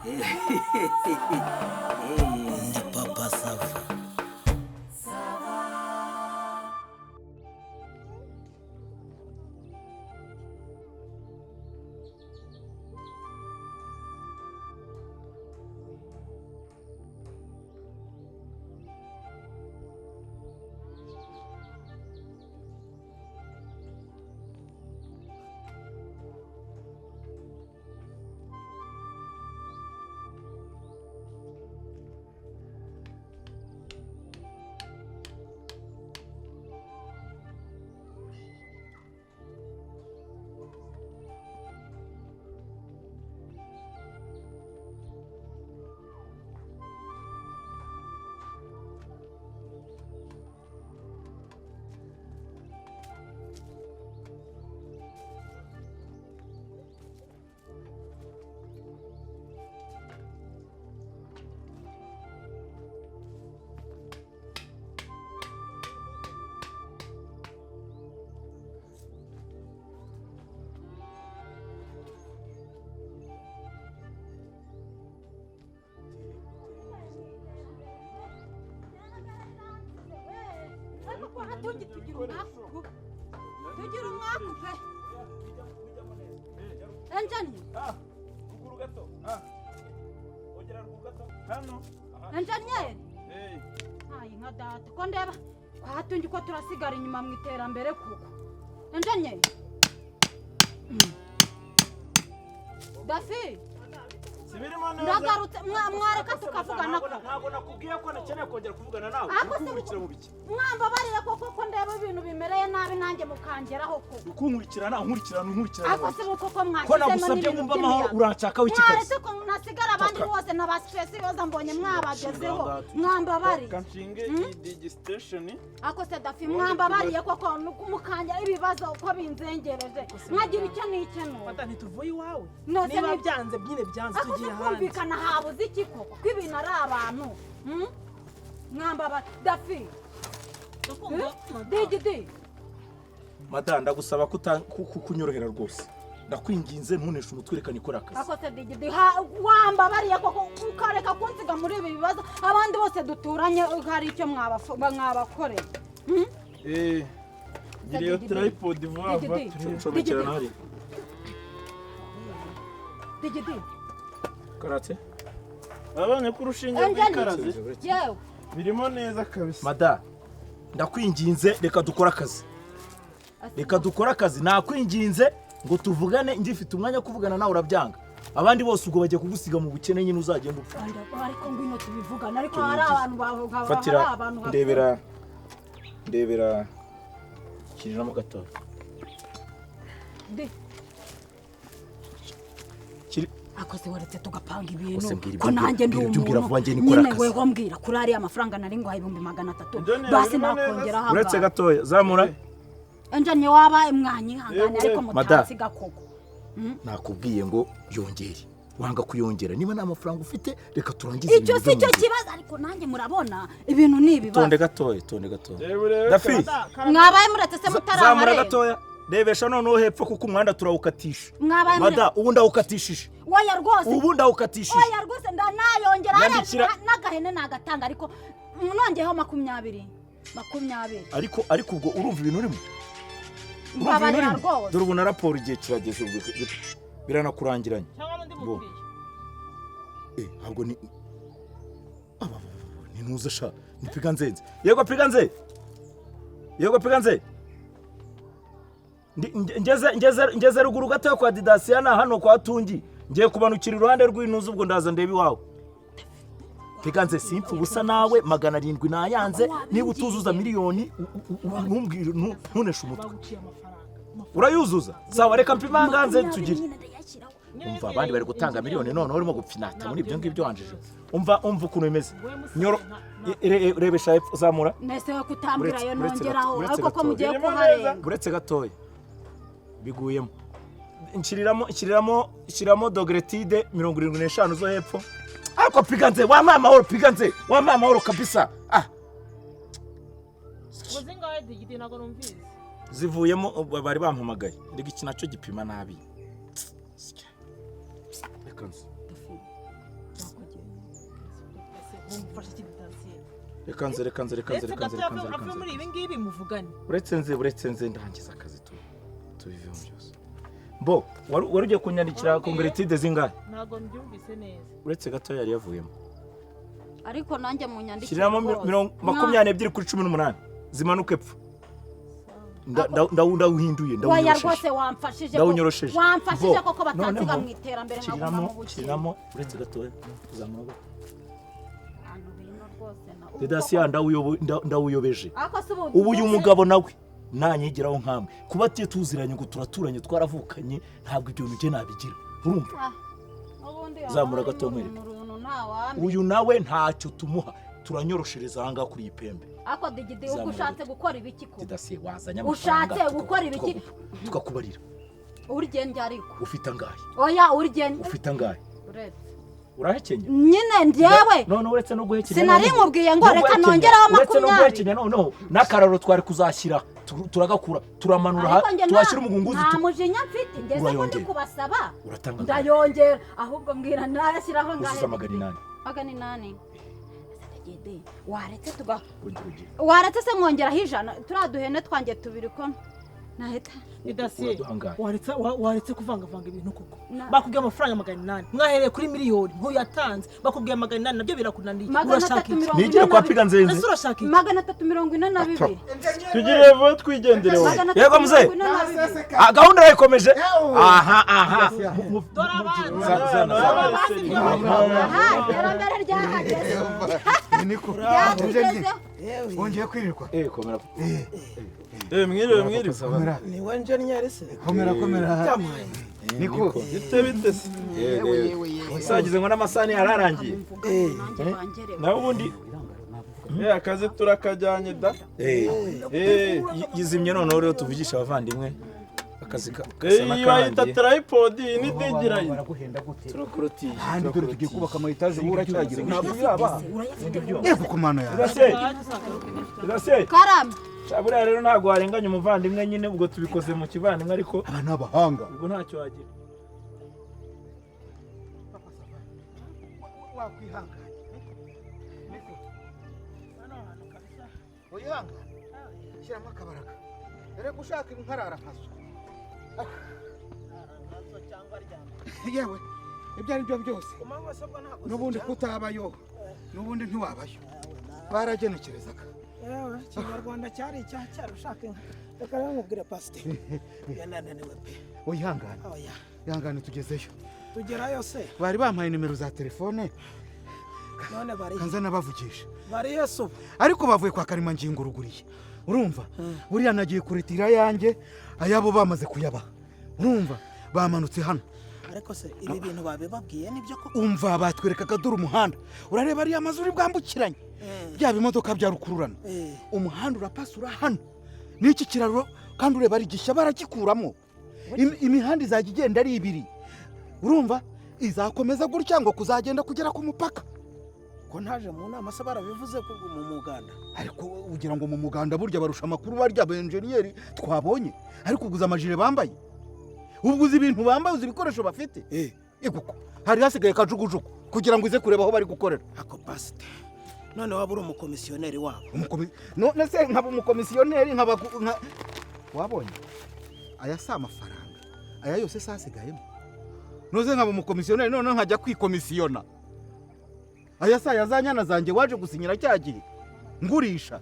Ndi Papa Sava. Tugira umwaku pe. Enjani. Ruguru gato. Ogera ruguru gato. Hano. Enjani. Hayi nka data. Ko ndeba kwatungi ko turasigara inyuma mu iterambere kuko. Enjani. Dafi. Sibirimo neza. Ndagarutse mwareka tukavugana ko. Ntago nakubwiye ko nakeneye kongera kuvugana nawe. Ukunkurikira mu biki? Mwamba barire ko ndeba ibintu bimereye nabi nanjye mukangeraho ko. Ukunkurikirana nkurikirana. Ako se ko mwashyize ko nagusabye ngumva amahoro uranshaka w'ikikazi. Mwaretse ko nasigara abandi bose na ba stress yoza mbonye mwabagezeho. Mwamba bari. Kanshinge digestation. Ako se Dafi mwamba bariye koko mukanja ibibazo ko binzengereje. Mwagira icyo n'icyo. Fata ntituvuye iwawe. Nose Niba byanze byine byanze tugiye hanze. Kumvikana habuze iki koko ko ibintu ari abantu. Mwamba bari Dafi. Digidi. Madanda ndagusaba kunyorohera rwose. Ndakwinginze ntuneshe umutwerekane ikora akazi. Ako se Digidi wamba bariye koko ukareka kunsiga muri ibi bibazo abandi bose duturanye hari icyo mwabakorera. Giriyo tripod vuba turashobokera hari. Digidi. Karate. Abanye ku rushinge rw'ikaraze. Yewe. Birimo neza kabisa. Mada. Ndakwinginze reka dukora akazi. Reka dukora akazi nakwinginze ngo tuvugane ngifite umwanya kuvugana nawe urabyanga. Abandi bose ubwo bagiye kugusiga mu bukene nyine uzagenda upfa. Ariko ngwino tubivugana ariko hari abantu bavuga fatira ndebera kiriramo gato. Akoze waretse tugapanga ibintu ko nanjye ndi umuntu nyine weho mbwira kuri ari amafaranga nari ngo 300 basi nakongera hanga uretse gatoya zamura enjanye wabaye mwanyi hangane ariko mutansiga koko nakubwiye ngo yongere wanga kuyongera niba nta mafaranga ufite reka turangize icyo si cyo kibazo ariko nanjye murabona ibintu ni ibibazo tonde gatoya Dafi mwabaye muretse se mutaramare zamura gatoya rebesha noneho hepfo kuko umwanda turawukatishije mada ubu ndawukatishije waya rwose ubu ndawukatishije waya rwose ndanayongera n'agahene nagatanga ariko nongeyeho 20 ariko ubwo urumva ibintu urimo mbabarira rwose dore ubu na raporo igihe kirageze ubwo biranakurangiranye ntabwo ni ntuze sha ni piganzenze yego piganze ngeze ruguru gato kwa Didasiana hano kwa Tungi ngiye kubanukira iruhande rw'intuzi ubwo ndaza ndeba iwawe piganze simpfu busa nawe 700 nayanze niba utuzuza miliyoni ntumbwire ntuneshe umutwe urayuzuza sawa reka mpima nganze tugire umva abandi bari gutanga miliyoni none urimo gupfinata muri ibyo ngibyo wanjije umva ukuntu bimeze nyoro rebesha hepfo zamura nese kutambira yo nongeraho ariko ko mugiye kuhareba uretse gatoya biguyemo nshyiriramo dogretide 75 zo hepfo ariko piganze wamama mahoro kabisa Muzingaye Digidi nago numvise zivuyemo bari bampamagaye ndigi iki nacyo gipima nabi umufashe iki Didansiyeri reka nze ave muri ibi ngibi muvugane uretse nze ndangiza akazi tubivemo byose bo wari ugiye kunyandikira kongeritide zingahe ntago mbyumvise neza uretse gato yari yavuyemo ariko nanjye mu nyandiko shiriramo 22 kuri 18 zimanuke epfo ndawuhinduye waya rwose wamfashije koko batanziga mu iterambere nkaguma mu bukire shiriramo uretse gato tuzamura Didasia ndawuyobeje ubu uyu mugabo nawe nanyigiraho nkamwe kuba atiye tuziranye ngo turaturanye twaravukanye ntabwo ibyo bintu nabigira urumva zamura gato nkwereke uyu nawe ntacyo tumuha turanyoroshereza hanga kuri ipembe ako digide uko ushatse gukora ibiki ko Didasia wazanya ushatse gukora ibiki tukakubarira urigende ariko ufite angahe oya urigende ufite angahe uretse urahekenya nyine njyewe none uretse no guhekenya sinari nkubwiye ngo reka nongeraho 20 uretse no guhekenya noneho nakararo twari kuzashyira turagakura turamanura twashyira umugunguzi nta mujinya mfite ngeze ko ndi kubasaba ndayongera ahubwo mbwira narashyiraho ngahe magana 8 waretse se mwongeraho 100 turaduhene twanjye tubiri ko nahita Didasie waretse kuvangavanga ibintu koko bakubwiye amafaranga 800 mwahereye kuri miliyoni ntuyatanze bakubwiye 800 nabyo birakunaniye urashaka nigire kwa piga nzenze 342 tugire vuba twigendere wowe yego muzee gahunda irakomeje aha terambere ryahageze niko wongeye kwirirwa komera mwiriwe ni wanje nyarese komera niko bite se usagize ngo n'amasani yararangiye nawe ubundi akazi turakajyanye da yizimye noneho rero tuvugisha abavandimwe akazi bayita tripod ni digirayo turakoroti handi dore tugiye kubaka ama etage uracyagira ntabwo yaba yego kumano ya Didasie karame buriya rero ntabwo warenganya umuvandimwe nyine ubwo tubikoze mu kivandimwe ariko aba n'abahanga ubwo ntacyo wagira wakwihangana uyihangana shyiramo akabaraga dore gushaka inkarara nkazo yewe ibyo ari byo byose n'ubundi kutabayo n'ubundi ntiwabayo baragenekerezaga yewe ikinyarwanda cyari icyacyari ushaka inka reka rero nkubwire pasiteri yanananiwe pe uyihangane ihangane tugezeyo tugerayo se bari bampaye nimero za telefone none bari kanza nabavugisha bari yesu ariko bavuye kwa Karimangingo ruguriye urumva buriya nagiye kuretira yanjye ayabo bamaze kuyabaha urumva bamanutse hano ariko se ibi bintu babibabwiye nibyo koko umva batwerekaga dore umuhanda urareba ari amazuri bwambukiranye bya bimodoka bya rukururana umuhanda urapasura hano n'iki kiraro kandi ureba ari gishya baragikuramo imihanda izajya igenda ari ibiri urumva izakomeza gutya ngo kuzagenda kugera ku mupaka ko ntaje mu nama se barabivuze ko mu muganda ariko ugira ngo mu muganda burya barusha amakuru barya abenjeniyeri twabonye ariko uguza amajire bambaye ubuguze ibintu bambaye uzi ibikoresho bafite iguko hari hasigaye kajugujugu kugira ngo ize kureba aho bari gukorera ako pasite none waba uri umukomisiyoneri wabo none se nkaba umukomisiyoneri nkaba wabonye aya si amafaranga aya yose se hasigayemo noze nkaba umukomisiyoneri none nkajya kwikomisiyona aya si aya za nyana zanjye waje gusinyira cya gihe ngurisha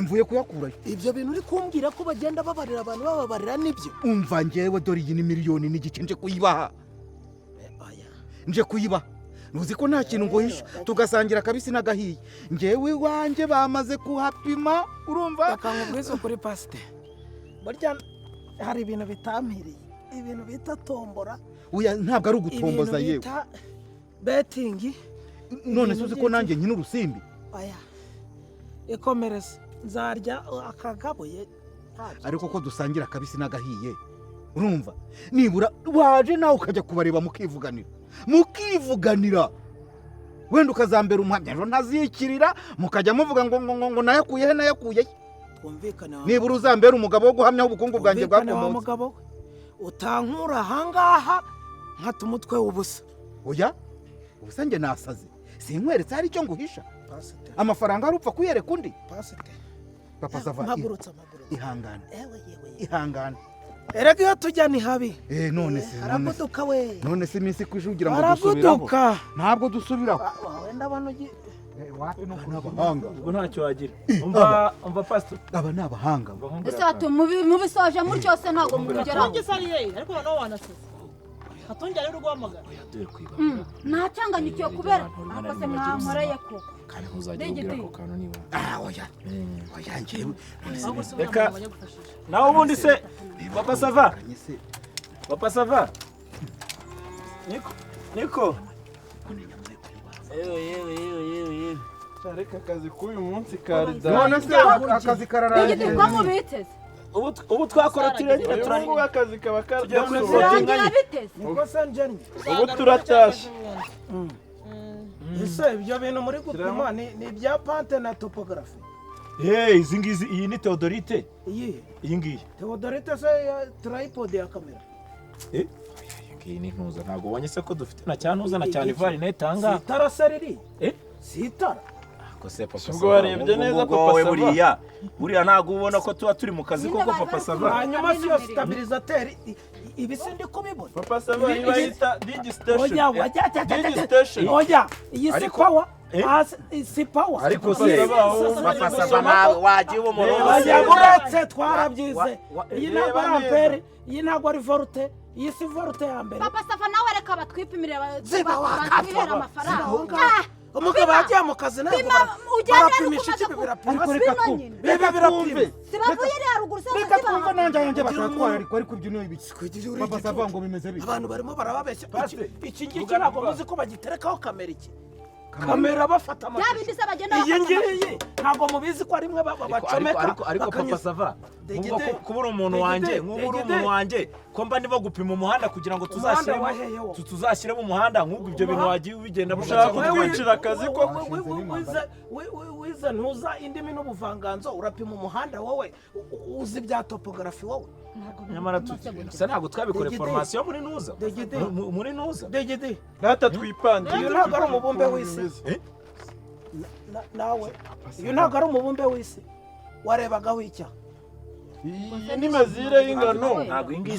mvuye kuyakurayo ibyo bintu uri kumbwira ko bagenda babarira abantu bababarira nibyo umva njyewe dore iyi ni miliyoni n'igice nje kuyibaha nje kuyibaha nuzi ko nta kintu nguhisha tugasangira kabisi n'agahiye njyewe iwanjye bamaze kuhapima urumva bakangubwiza ukuri pasite burya hari ibintu bitampiriye ibintu bita tombora uya ntabwo ari ugutomboza yewe ibintu bita betingi none suzi ko nanjye nkina urusimbi aya ikomereza nzarya akagabuye ariko ko dusangira kabisi n'agahiye urumva nibura waje nawe ukajya kubareba mukivuganira wenda ukazambera umuhamya ejo ntazikirira mukajya muvuga ngo nayakuye twumvikane nibura uzambera umugabo wo guhamyaho ubukungu bwanjye bwakomotse umugabo utankura ahangaha nkata umutwe w'ubusa oya ubusa njye nasaze sinkweretse hari icyo nguhisha Pasiteri. amafaranga arupfa kuyereka undi Pasiteri. papa sava Mpagurutse. ihangane Ewe yewe. ihangane Erega iyo tujya ni habi. none se Araguduka we. none se iminsi kujugira ngo dusubiraho Araguduka. ntabwo dusubiraho Wenda bano wapi no kunabahanga ubwo ntacyo wagira umva pastor aba ni abahanga ese ati mubisoje muri cyose ntabwo mugeraho ariko noneho wanaseze hatongera rero guhamagara ntacanganyikiye kubera akoze mwankoreye ko kandi ntuzajya ubwira ako kantu niba oya njyewe reka nawe ubundi se papa sava niko yewe reka akazi k'uyu munsi kari none se akazi kararangiye ko mubiteze ubu twakorotire nyine ubu akazi kaba birangira biteze niko sanjani. ubu turatashe Ese ibyo bintu muri gupima ni ibya pante na topography. izi ngizi iyi ni Theodorite iyi ngiyi Theodorite se tripod ya kamera. iyi ni ntuza ntabwo ubonye se ko dufite na cyantuza na cyane ivari netanga Sitara seriri. Sitara. ubwo warebye neza papa sava buriya ntabwo ubona ko tuba turi mu kazi koko papa sava Hanyuma siyo stabilisateur ibisi ndi kubibona. papa sava iba yita digi station Oya, iyi si power. Si power. ariko se papa sava nawe wagiye uwo murongo Oya, buretse twarabyize. Iyi ntabwo ari ampere, iyi ntabwo ari volte, iyi si volte ya mbere. papa safa nawe reka batwipimire batwihera amafaranga Umugabo yagiye mu kazi nawe barapimisha iki birapima sibavuye iri haruguru se reka twumve nanjye yanjye bakatwara ariko ibyo niyo ibiki papa sava ngo bimeze bite abantu barimo barababeshya iki ngiki ntabwo muzi ko bagiterekaho kamera iki kamera bafata bindi se bagenda iyi ngiyi ntabwo mubizi ko ari mwe bacomeka ariko papa sava kubura umuntu wanjye ko mba ndimo gupima umuhanda kugira ngo tuzashyiremo umuhanda nk'ubwo ibyo bintu wagiye ubigenda ushaka kutwicira akazi ko wize ntuza indimi n'ubuvanganzo urapima umuhanda wowe uzi ibya topography wowe nyamara se ntabwo twabikore formation muri nuza degede data twipande iyo ntabwo ari umubumbe w'isi nawe iyo ntabwo ari umubumbe w'isi warebagaho icyaha iyi ni mezire y'ingano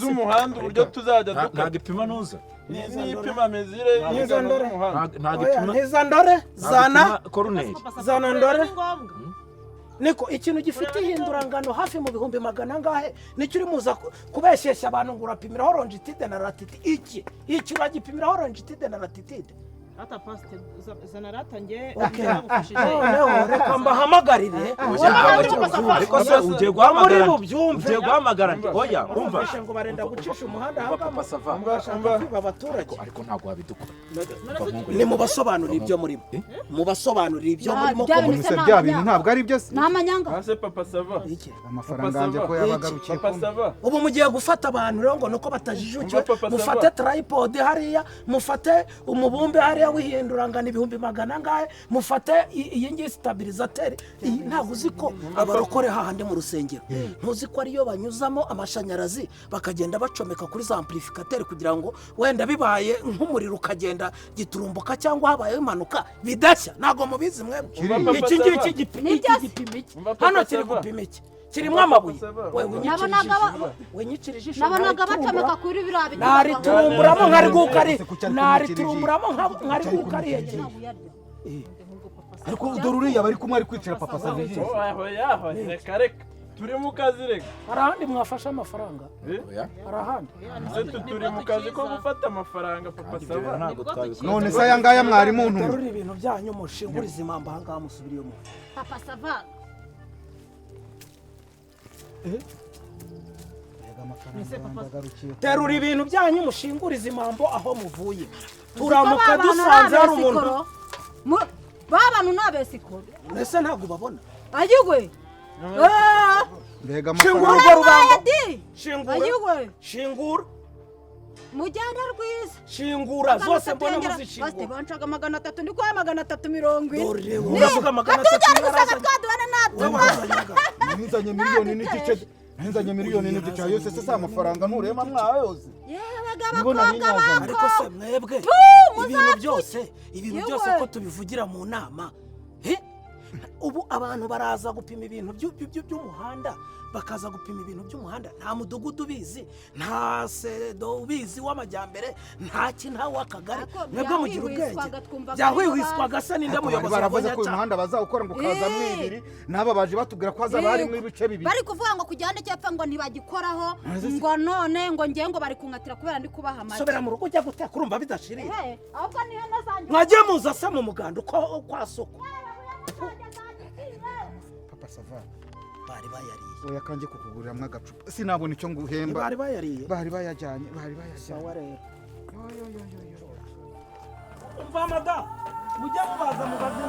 z'umuhanda uburyo tuzajya ntabwo ipima nuza n'ipima mezire y'ingano z'umuhanda ntizandore zana ndore niko ikintu gifite ihindurangano hafi mu bihumbi magana angahe nicyo uri muza kubeshyeshya abantu ngo urapimiraho longitude na latitude iki uragipimiraho longitude na latitude ata pasite zana ratangiye noneho reka mbahamagarire ariko se ugiye guhamagara oya umva ngo barenda gucisha umuhanda papa sava abaturage ariko ntabwo wabidukora ni mubasobanurira ibyo murimo mubasobanurira ibyo murimo komunise bya bintu ntabwo ari byo se namanyanga hase papa sava amafaranga yanjye ko yabagarukiye papa sava ubu mugiye gufata abantu rero ngo nuko batajijukiwe mufate tripod hariya mufate umubumbe hariya wihindurangana ibihumbi magana angahe mufate iyi ngiyi stabilisateur ntabwo uzi ko abarokore hahandi mu rusengero ntuzi ko ariyo banyuzamo amashanyarazi bakagenda bacomeka kuri za amplificateur kugira ngo wenda bibaye nk'umuriro ukagenda giturumbuka cyangwa habayeho impanuka bidashya ntabwo mubizi mwebwe iki ngiki gipima iki hano kiri gupima iki kirimo amabuye wenyicira ijisho nabonaga bacomeka kuri biriya biti nariturumburamo nkari gukari nariturumburamo nkari gukari hejuru ariko dore uriya bari kumwe ari kwicira papa sava reka turi mu kazi reka hari ahandi mwafashe amafaranga hari ahandi turi mu kazi ko gufata amafaranga papa sava none se aya ngaya mwari muntu terura ibintu byanyu mushingurize impamvu aha ngaha musubiriyemo papa sava terura ibintu byanyu mushingurize impamvu aho muvuye turamuka dusanze hari umuntu babantu n'abesikoro mbese ntabwo ubabona ayigwe mbega shingura amafaranga urwo rubango ayigwe shingura mujyana rwiza shingura zose mbona muzishingura bancaga 300 ndiko ya 370 dore uravuga 300 atujyana gusanga twadubana natwe nizanye miliyoni n'igice nzanye miliyoni n'igice yose se sa amafaranga nurema mwawe yose yewe gabakobwa bako ariko se mwebwe ibintu byose ko tubivugira mu nama ubu abantu baraza gupima ibintu by'umuhanda bakaza gupima ibintu by'umuhanda nta mudugudu ubizi nta sedo ubizi w'amajyambere nta kintu w'akagari mwebwe mugira ubwenge byahwihwiswaga se ninde muyobozi baravuze ko uyu muhanda bazawukora ngo kaza mwibiri n'aba baje batubwira ko hazaba harimo ibice bibiri bari kuvuga ngo ku gihande cy'epfo ngo ntibagikoraho ngo none ngo ngiye ngo bari kunkatira kubera ndi kubaha amata sobera mu rugo ujya guteka urumva bidashiriye ahubwo niyo nazanjye mwagiye muza se mu muganda uko kwa soko papa sava bari bayariye oya kanje kukuguriramo agacupa sinabona icyo nguhemba bari bayariye bari bayajyanye sawa rero umva mada mujya mubaza mubaze